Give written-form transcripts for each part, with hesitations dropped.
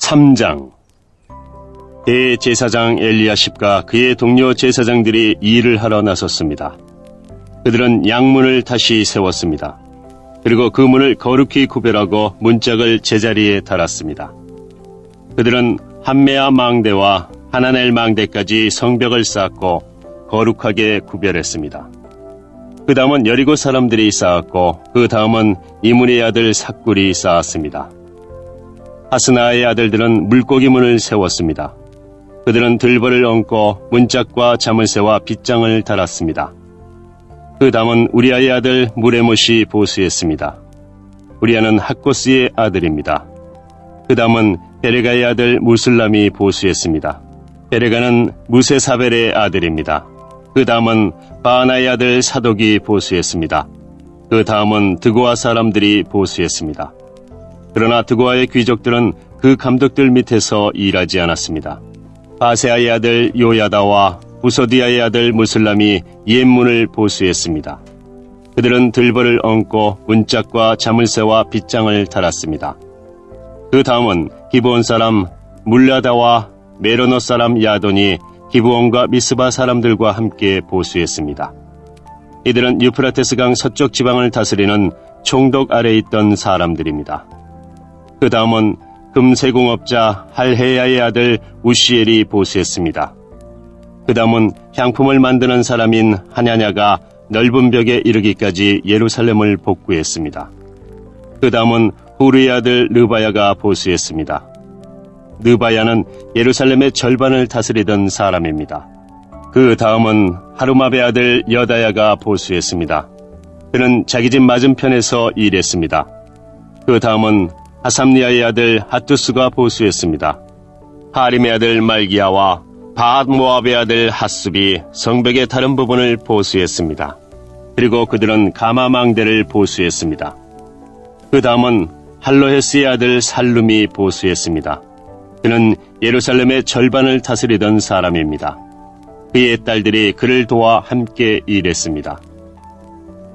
3장. 대제사장 엘리야십과 그의 동료 제사장들이 일을 하러 나섰습니다. 그들은 양문을 다시 세웠습니다. 그리고 그 문을 거룩히 구별하고 문짝을 제자리에 달았습니다. 그들은 함메아 망대와 하나넬 망대까지 성벽을 쌓고 거룩하게 구별했습니다. 그 다음은 여리고 사람들이 쌓았고 그 다음은 이문의 아들 삭굴이 쌓았습니다. 하스나의 아들들은 물고기 문을 세웠습니다. 그들은 들벌을 얹고 문짝과 자물쇠와 빗장을 달았습니다. 그 다음은 우리아의 아들 무레못이 보수했습니다. 우리아는 학고스의 아들입니다. 그 다음은 베레가의 아들 무슬람이 보수했습니다. 베레가는 무세사벨의 아들입니다. 그 다음은 바하나의 아들 사독이 보수했습니다. 그 다음은 드고아 사람들이 보수했습니다. 그러나 드고아의 귀족들은 그 감독들 밑에서 일하지 않았습니다. 바세아의 아들 요야다와 부소디아의 아들 무슬람이 옛문을 보수했습니다. 그들은 들벌을 얹고 문짝과 자물쇠와 빗장을 달았습니다. 그 다음은 기브온 사람 물라다와 메로노 사람 야돈이 기브온과 미스바 사람들과 함께 보수했습니다. 이들은 유프라테스강 서쪽 지방을 다스리는 총독 아래 있던 사람들입니다. 그 다음은 금세공업자 할헤야의 아들 우시엘이 보수했습니다. 그 다음은 향품을 만드는 사람인 하냐냐가 넓은 벽에 이르기까지 예루살렘을 복구했습니다. 그 다음은 후르의 아들 르바야가 보수했습니다. 르바야는 예루살렘의 절반을 다스리던 사람입니다. 그 다음은 하루마베 아들 여다야가 보수했습니다. 그는 자기 집 맞은편에서 일했습니다. 그 다음은 하삼리아의 아들 하투스가 보수했습니다. 하림의 아들 말기야와 바앗모압의 아들 핫숲이 성벽의 다른 부분을 보수했습니다. 그리고 그들은 가마망대를 보수했습니다. 그 다음은 할로헤스의 아들 살룸이 보수했습니다. 그는 예루살렘의 절반을 다스리던 사람입니다. 그의 딸들이 그를 도와 함께 일했습니다.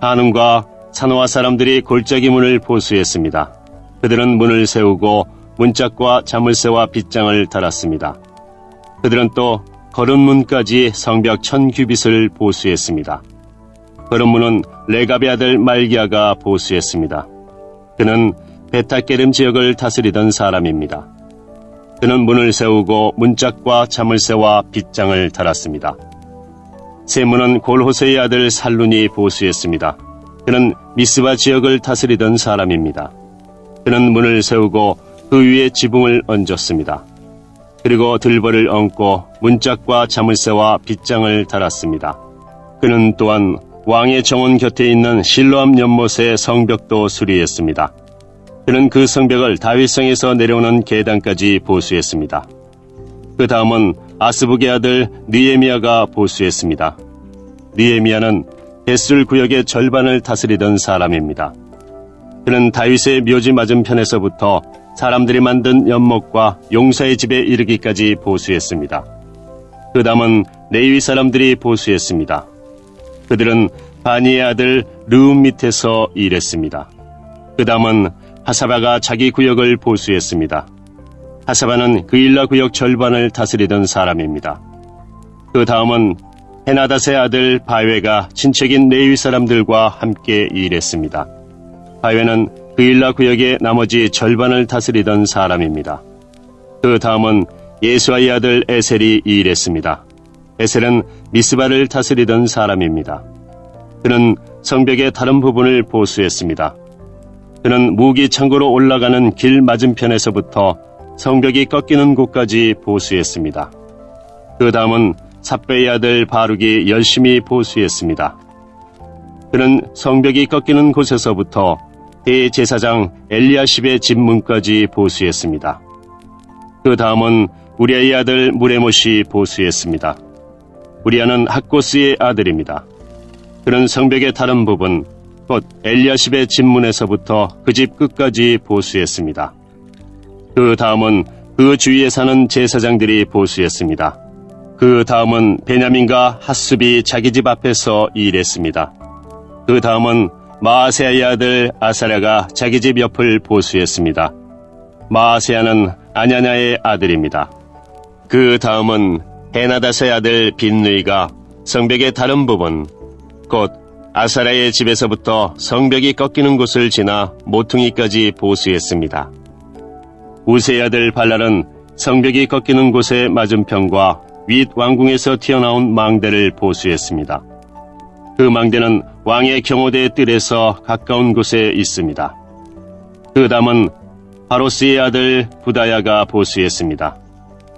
한움과 사노아 사람들이 골짜기 문을 보수했습니다. 그들은 문을 세우고 문짝과 자물쇠와 빗장을 달았습니다. 그들은 또 거름문까지 성벽 1000규빗을 보수했습니다. 거름문은 레갑의 아들 말기야가 보수했습니다. 그는 베타게름 지역을 다스리던 사람입니다. 그는 문을 세우고 문짝과 자물쇠와 빗장을 달았습니다. 세문은 골호세의 아들 살룬이 보수했습니다. 그는 미스바 지역을 다스리던 사람입니다. 그는 문을 세우고 그 위에 지붕을 얹었습니다. 그리고 들벌을 얹고 문짝과 자물쇠와 빗장을 달았습니다. 그는 또한 왕의 정원 곁에 있는 실로암 연못의 성벽도 수리했습니다. 그는 그 성벽을 다윗성에서 내려오는 계단까지 보수했습니다. 그 다음은 아스북의 아들 느헤미야가 보수했습니다. 느헤미야는 벳술 구역의 절반을 다스리던 사람입니다. 그는 다윗의 묘지 맞은편에서부터 사람들이 만든 연못과 용사의 집에 이르기까지 보수했습니다. 그 다음은 레위 사람들이 보수했습니다. 그들은 바니의 아들 르움 밑에서 일했습니다. 그 다음은 하사바가 자기 구역을 보수했습니다. 하사바는 그일라 구역 절반을 다스리던 사람입니다. 그 다음은 헤나닷의 아들 바웨가 친척인 레위 사람들과 함께 일했습니다. 바웨는 그일라 구역의 나머지 절반을 다스리던 사람입니다. 그 다음은 예수아의 아들 에셀이 일했습니다. 에셀은 미스바를 다스리던 사람입니다. 그는 성벽의 다른 부분을 보수했습니다. 그는 무기 창고로 올라가는 길 맞은편에서부터 성벽이 꺾이는 곳까지 보수했습니다. 그 다음은 삽베의 아들 바룩이 열심히 보수했습니다. 그는 성벽이 꺾이는 곳에서부터 대제사장 엘리야십의 집 문까지 보수했습니다. 그 다음은 우리아의 아들 무레못이 보수했습니다. 우리아는 학고스의 아들입니다. 그는 성벽의 다른 부분, 곧 엘리야십의 집 문에서부터 그 집 끝까지 보수했습니다. 그 다음은 그 주위에 사는 제사장들이 보수했습니다. 그 다음은 베냐민과 핫숲이 자기 집 앞에서 일했습니다. 그 다음은 마아세아의 아들 아사랴가 자기 집 옆을 보수했습니다. 마아세아는 아냐냐의 아들입니다. 그 다음은 헤나닷의 아들 빈느이가 성벽의 다른 부분, 곧 아사랴의 집에서부터 성벽이 꺾이는 곳을 지나 모퉁이까지 보수했습니다. 우세의 아들 발랄은 성벽이 꺾이는 곳의 맞은편과 윗 왕궁에서 튀어나온 망대를 보수했습니다. 그 망대는 왕의 경호대 뜰에서 가까운 곳에 있습니다. 그 다음은 바로스의 아들 부다야가 보수했습니다.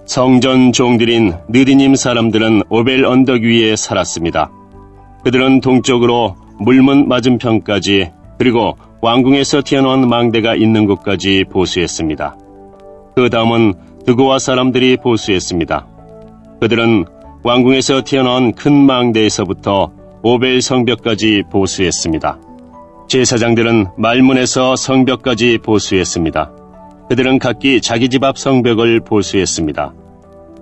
성전 종들인 느디님 사람들은 오벨 언덕 위에 살았습니다. 그들은 동쪽으로 물문 맞은편까지 그리고 왕궁에서 튀어나온 망대가 있는 곳까지 보수했습니다. 그 다음은 드고와 사람들이 보수했습니다. 그들은 왕궁에서 튀어나온 큰 망대에서부터 오벨 성벽까지 보수했습니다. 제사장들은 말문에서 성벽까지 보수했습니다. 그들은 각기 자기 집 앞 성벽을 보수했습니다.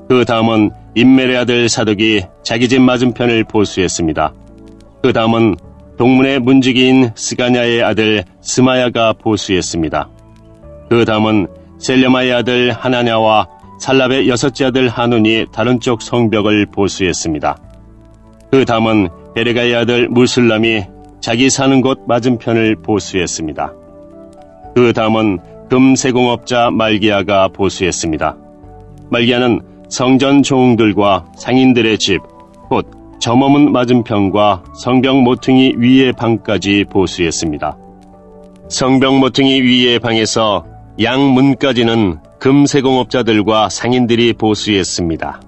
그 다음은 임멜의 아들 사독이 자기 집 맞은편을 보수했습니다. 그 다음은 동문의 문지기인 스가냐의 아들 스마야가 보수했습니다. 그 다음은 셀레마의 아들 하나냐와 살랍의 여섯째 아들 하눈이 다른 쪽 성벽을 보수했습니다. 그 다음은 베레가의 아들 무슬람이 자기 사는 곳 맞은편을 보수했습니다. 그 다음은 금세공업자 말기야가 보수했습니다. 말기야는 성전 종들과 상인들의 집, 곧 점어문 맞은편과 성벽 모퉁이 위의 방까지 보수했습니다. 성벽 모퉁이 위의 방에서 양문까지는 금세공업자들과 상인들이 보수했습니다.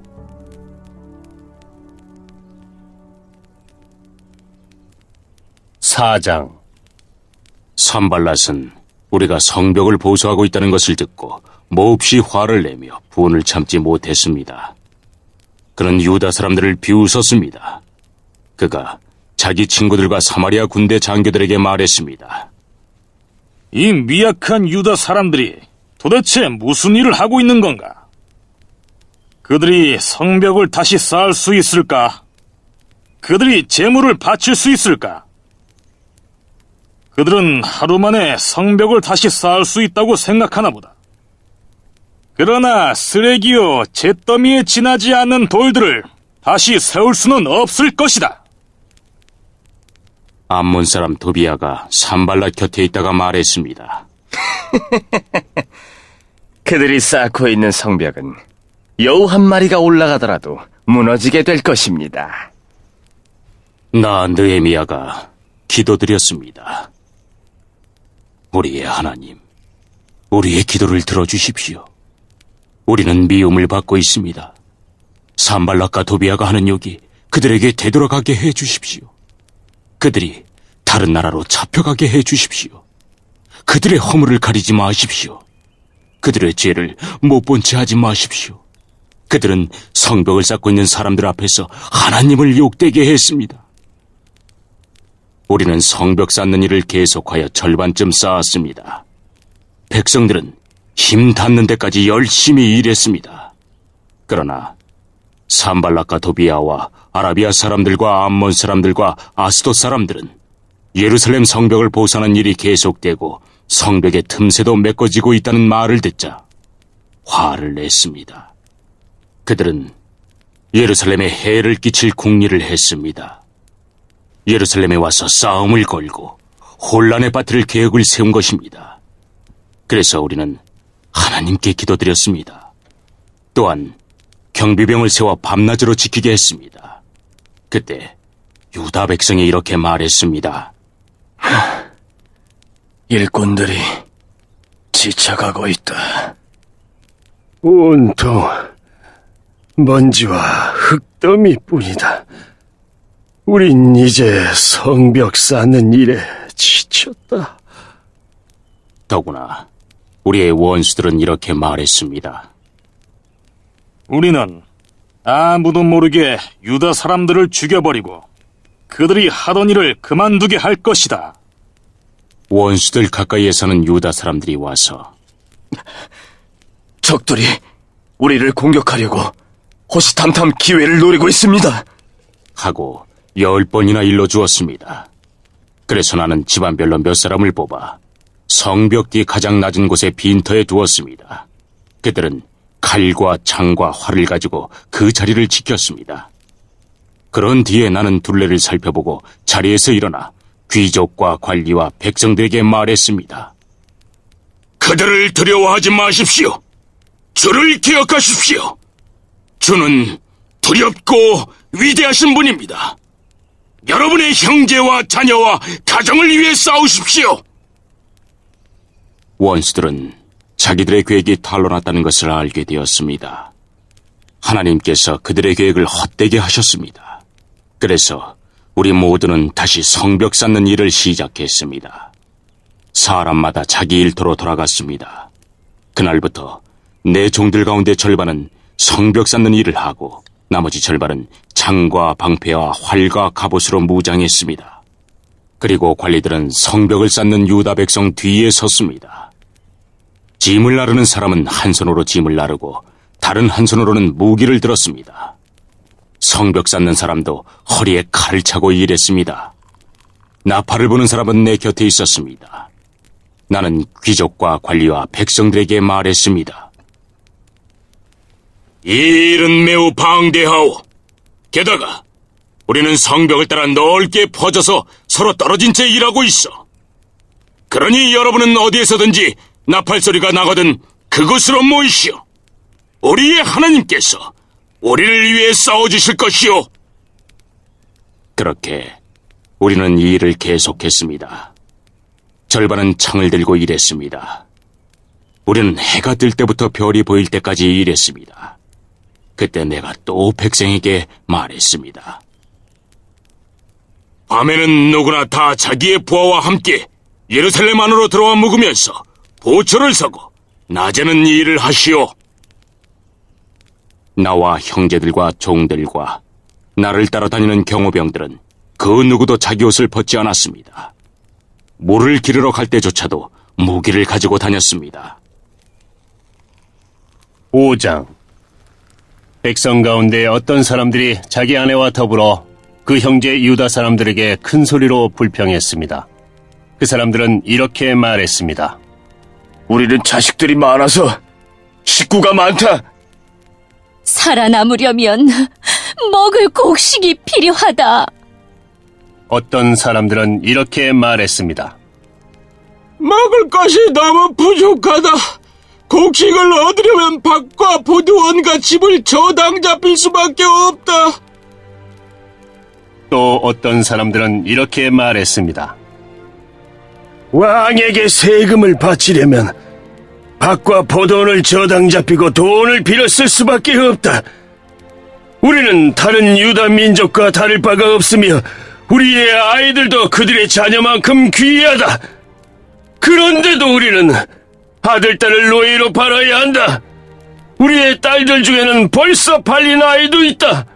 4장. 산발랏은 우리가 성벽을 보수하고 있다는 것을 듣고 몹시 화를 내며 분을 참지 못했습니다. 그는 유다 사람들을 비웃었습니다. 그가 자기 친구들과 사마리아 군대 장교들에게 말했습니다. 이 미약한 유다 사람들이 도대체 무슨 일을 하고 있는 건가? 그들이 성벽을 다시 쌓을 수 있을까? 그들이 제물을 바칠 수 있을까? 그들은 하루 만에 성벽을 다시 쌓을 수 있다고 생각하나 보다. 그러나 쓰레기요 잿더미에 지나지 않는 돌들을 다시 세울 수는 없을 것이다. 암몬 사람 도비야가 산발랏 곁에 있다가 말했습니다. 그들이 쌓고 있는 성벽은 여우 한 마리가 올라가더라도 무너지게 될 것입니다. 나 느헤미야가 기도드렸습니다. 우리의 하나님, 우리의 기도를 들어주십시오. 우리는 미움을 받고 있습니다. 산발랏과 도비야가 하는 욕이 그들에게 되돌아가게 해주십시오. 그들이 다른 나라로 잡혀가게 해주십시오. 그들의 허물을 가리지 마십시오. 그들의 죄를 못 본 채 하지 마십시오. 그들은 성벽을 쌓고 있는 사람들 앞에서 하나님을 욕되게 했습니다. 우리는 성벽 쌓는 일을 계속하여 절반쯤 쌓았습니다. 백성들은 힘 닿는 데까지 열심히 일했습니다. 그러나 산발랏과 도비야와 아라비아 사람들과 암몬 사람들과 아스돗 사람들은 예루살렘 성벽을 보수하는 일이 계속되고 성벽의 틈새도 메꿔지고 있다는 말을 듣자 화를 냈습니다. 그들은 예루살렘에 해를 끼칠 궁리를 했습니다. 예루살렘에 와서 싸움을 걸고 혼란에 빠뜨릴 계획을 세운 것입니다. 그래서 우리는 하나님께 기도드렸습니다. 또한 경비병을 세워 밤낮으로 지키게 했습니다. 그때 유다 백성이 이렇게 말했습니다. 일꾼들이 지쳐가고 있다. 온통 먼지와 흙더미뿐이다. 우린 이제 성벽 쌓는 일에 지쳤다. 더구나 우리의 원수들은 이렇게 말했습니다. 우리는 아무도 모르게 유다 사람들을 죽여버리고 그들이 하던 일을 그만두게 할 것이다. 원수들 가까이에 사는 유다 사람들이 와서 적들이 우리를 공격하려고 호시탐탐 기회를 노리고 있습니다. 하고 10번이나 일러주었습니다. 그래서 나는 집안별로 몇 사람을 뽑아 성벽 뒤 가장 낮은 곳에 빈터에 두었습니다. 그들은 칼과 창과 활을 가지고 그 자리를 지켰습니다. 그런 뒤에 나는 둘레를 살펴보고 자리에서 일어나 귀족과 관리와 백성들에게 말했습니다. 그들을 두려워하지 마십시오. 주를 기억하십시오. 주는 두렵고 위대하신 분입니다. 여러분의 형제와 자녀와 가정을 위해 싸우십시오. 원수들은 자기들의 계획이 탄로났다는 것을 알게 되었습니다. 하나님께서 그들의 계획을 헛되게 하셨습니다. 그래서 우리 모두는 다시 성벽 쌓는 일을 시작했습니다. 사람마다 자기 일터로 돌아갔습니다. 그날부터 내 종들 가운데 절반은 성벽 쌓는 일을 하고 나머지 절반은 창과 방패와 활과 갑옷으로 무장했습니다. 그리고 관리들은 성벽을 쌓는 유다 백성 뒤에 섰습니다. 짐을 나르는 사람은 한 손으로 짐을 나르고 다른 한 손으로는 무기를 들었습니다. 성벽 쌓는 사람도 허리에 칼을 차고 일했습니다. 나팔을 부는 사람은 내 곁에 있었습니다. 나는 귀족과 관리와 백성들에게 말했습니다. 이 일은 매우 방대하오. 게다가 우리는 성벽을 따라 넓게 퍼져서 서로 떨어진 채 일하고 있어. 그러니 여러분은 어디에서든지 나팔 소리가 나거든 그곳으로 모이시오. 우리의 하나님께서 우리를 위해 싸워주실 것이오. 그렇게 우리는 이 일을 계속했습니다. 절반은 창을 들고 일했습니다. 우리는 해가 뜰 때부터 별이 보일 때까지 일했습니다. 그때 내가 또 백성에게 말했습니다. 밤에는 누구나 다 자기의 부하와 함께 예루살렘 안으로 들어와 묵으면서 보초를 서고 낮에는 이 일을 하시오. 나와 형제들과 종들과 나를 따라다니는 경호병들은 그 누구도 자기 옷을 벗지 않았습니다. 물을 기르러 갈 때조차도 무기를 가지고 다녔습니다. 5장. 백성 가운데 어떤 사람들이 자기 아내와 더불어 그 형제 유다 사람들에게 큰 소리로 불평했습니다. 그 사람들은 이렇게 말했습니다. 우리는 자식들이 많아서 식구가 많다. 살아남으려면 먹을 곡식이 필요하다. 어떤 사람들은 이렇게 말했습니다. 먹을 것이 너무 부족하다. 곡식을 얻으려면 밭과 포도원과 집을 저당 잡힐 수밖에 없다. 또 어떤 사람들은 이렇게 말했습니다. 왕에게 세금을 바치려면 밭과 포도원을 저당 잡히고 돈을 빌어 쓸 수밖에 없다. 우리는 다른 유다 민족과 다를 바가 없으며 우리의 아이들도 그들의 자녀만큼 귀하다. 그런데도 우리는 아들, 딸을 노예로 팔아야 한다. 우리의 딸들 중에는 벌써 팔린 아이도 있다.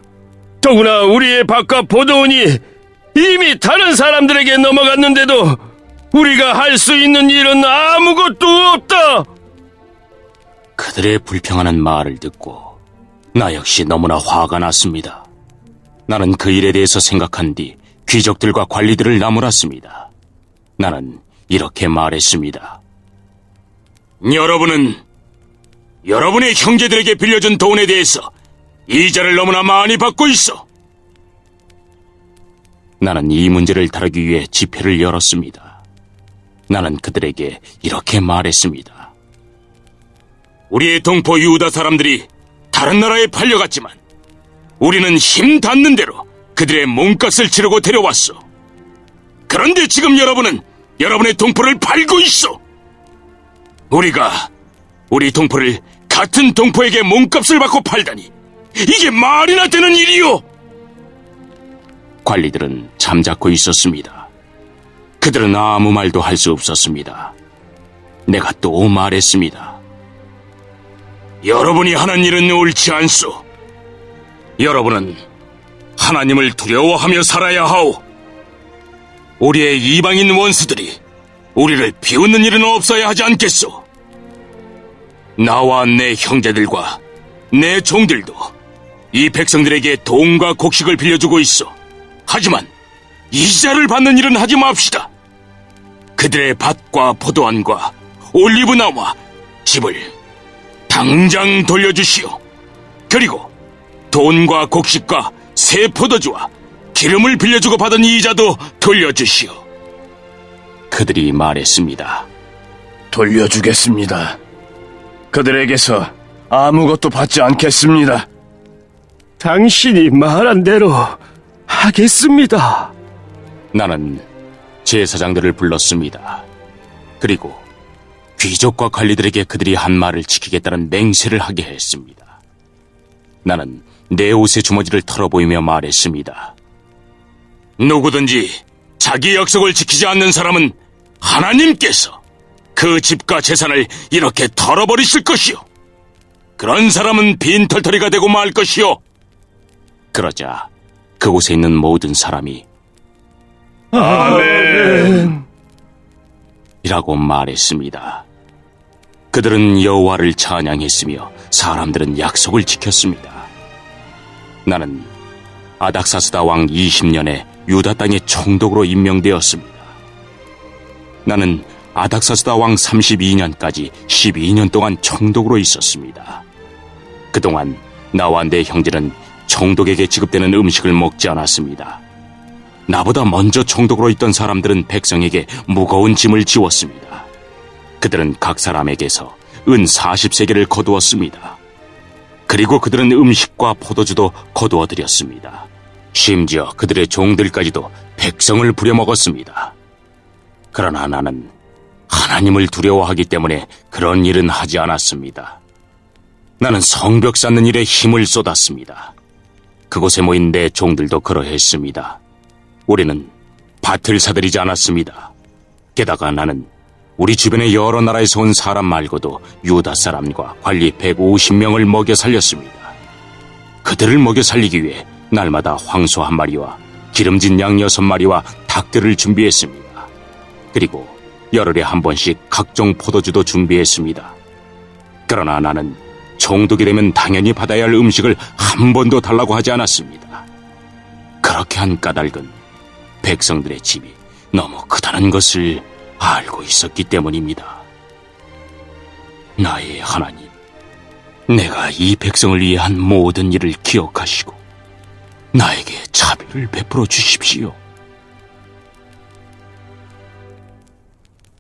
더구나 우리의 밭과 포도원이 이미 다른 사람들에게 넘어갔는데도 우리가 할 수 있는 일은 아무것도 없다. 그들의 불평하는 말을 듣고 나 역시 너무나 화가 났습니다. 나는 그 일에 대해서 생각한 뒤 귀족들과 관리들을 나무랐습니다. 나는 이렇게 말했습니다. 여러분은 여러분의 형제들에게 빌려준 돈에 대해서 이자를 너무나 많이 받고 있어. 나는 이 문제를 다루기 위해 집회를 열었습니다. 나는 그들에게 이렇게 말했습니다. 우리의 동포 유다 사람들이 다른 나라에 팔려갔지만 우리는 힘 닿는 대로 그들의 몸값을 치르고 데려왔어. 그런데 지금 여러분은 여러분의 동포를 팔고 있어. 우리가 우리 동포를 같은 동포에게 몸값을 받고 팔다니 이게 말이나 되는 일이요. 관리들은 잠자코 있었습니다. 그들은 아무 말도 할 수 없었습니다. 내가 또 말했습니다. 여러분이 하는 일은 옳지 않소. 여러분은 하나님을 두려워하며 살아야 하오. 우리의 이방인 원수들이 우리를 비웃는 일은 없어야 하지 않겠소. 나와 내 형제들과 내 종들도 이 백성들에게 돈과 곡식을 빌려주고 있어. 하지만 이자를 받는 일은 하지 맙시다. 그들의 밭과 포도원과 올리브나무와 집을 당장 돌려주시오. 그리고 돈과 곡식과 새 포도주와 기름을 빌려주고 받은 이자도 돌려주시오. 그들이 말했습니다. 돌려주겠습니다. 그들에게서 아무것도 받지 않겠습니다. 당신이 말한 대로 하겠습니다. 나는 제사장들을 불렀습니다. 그리고 귀족과 관리들에게 그들이 한 말을 지키겠다는 맹세를 하게 했습니다. 나는 내 옷의 주머니를 털어보이며 말했습니다. 누구든지 자기 약속을 지키지 않는 사람은 하나님께서 그 집과 재산을 이렇게 털어버리실 것이요. 그런 사람은 빈털터리가 되고 말 것이요. 그러자 그곳에 있는 모든 사람이 아멘. 이라고 말했습니다. 그들은 여호와를 찬양했으며 사람들은 약속을 지켰습니다. 나는 아닥사스다 왕 20년에 유다 땅의 총독으로 임명되었습니다. 나는 아닥사스다 왕 32년까지 12년 동안 총독으로 있었습니다. 그동안 나와 내 형제는 총독에게 지급되는 음식을 먹지 않았습니다. 나보다 먼저 총독으로 있던 사람들은 백성에게 무거운 짐을 지웠습니다. 그들은 각 사람에게서 은 40세겔을 거두었습니다. 그리고 그들은 음식과 포도주도 거두어 드렸습니다. 심지어 그들의 종들까지도 백성을 부려먹었습니다. 그러나 나는 하나님을 두려워하기 때문에 그런 일은 하지 않았습니다. 나는 성벽 쌓는 일에 힘을 쏟았습니다. 그곳에 모인 내 종들도 그러했습니다. 우리는 밭을 사들이지 않았습니다. 게다가 나는 우리 주변의 여러 나라에서 온 사람 말고도 유다 사람과 관리 150명을 먹여 살렸습니다. 그들을 먹여 살리기 위해 날마다 황소 1마리와 기름진 양 6마리와 닭들을 준비했습니다. 그리고 열흘에 한 번씩 각종 포도주도 준비했습니다. 그러나 나는 총독이 되면 당연히 받아야 할 음식을 한 번도 달라고 하지 않았습니다. 그렇게 한 까닭은 백성들의 집이 너무 크다는 것을 알고 있었기 때문입니다. 나의 하나님, 내가 이 백성을 위해 한 모든 일을 기억하시고 나에게 자비를 베풀어 주십시오.